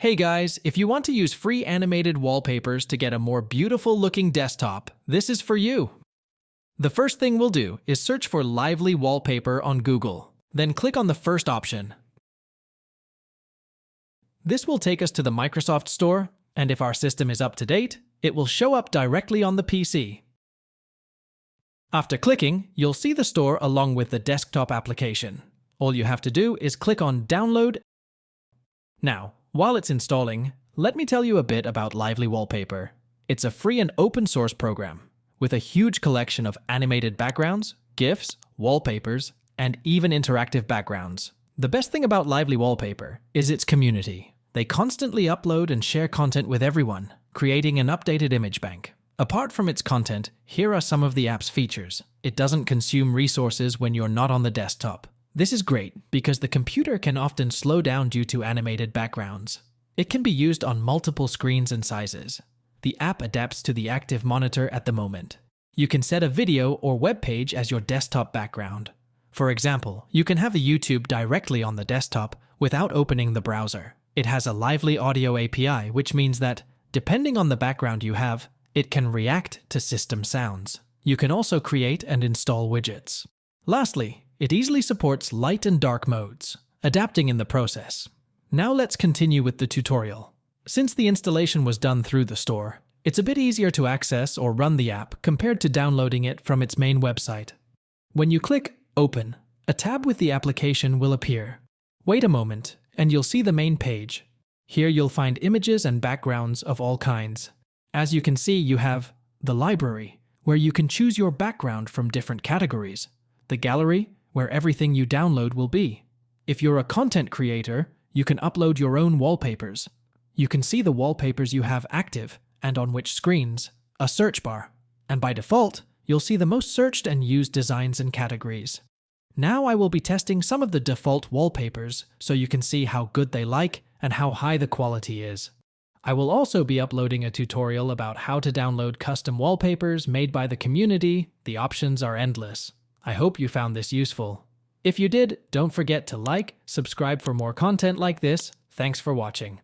Hey guys, if you want to use free animated wallpapers to get a more beautiful looking desktop, this is for you. The first thing we'll do is search for Lively Wallpaper on Google, then click on the first option. This will take us to the Microsoft Store, and if our system is up to date, it will show up directly on the PC. After clicking, you'll see the store along with the desktop application. All you have to do is click on Download. Now, while it's installing, let me tell you a bit about Lively Wallpaper. It's a free and open source program with a huge collection of animated backgrounds, GIFs, wallpapers, and even interactive backgrounds. The best thing about Lively Wallpaper is its community. They constantly upload and share content with everyone, creating an updated image bank. Apart from its content, here are some of the app's features. It doesn't consume resources when you're not on the desktop. This is great because the computer can often slow down due to animated backgrounds. It can be used on multiple screens and sizes. The app adapts to the active monitor at the moment. You can set a video or web page as your desktop background. For example, you can have a YouTube directly on the desktop without opening the browser. It has a Lively Audio API, which means that, depending on the background you have, it can react to system sounds. You can also create and install widgets. Lastly, it easily supports light and dark modes, adapting in the process. Now let's continue with the tutorial. Since the installation was done through the store, it's a bit easier to access or run the app compared to downloading it from its main website. When you click Open, a tab with the application will appear. Wait a moment, and you'll see the main page. Here you'll find images and backgrounds of all kinds. As you can see, you have the library, where you can choose your background from different categories. The gallery, where everything you download will be. If you're a content creator, you can upload your own wallpapers. You can see the wallpapers you have active and on which screens, a search bar. And by default, you'll see the most searched and used designs and categories. Now I will be testing some of the default wallpapers so you can see how good they like and how high the quality is. I will also be uploading a tutorial about how to download custom wallpapers made by the community. The options are endless. I hope you found this useful. If you did, don't forget to like, subscribe for more content like this. Thanks for watching.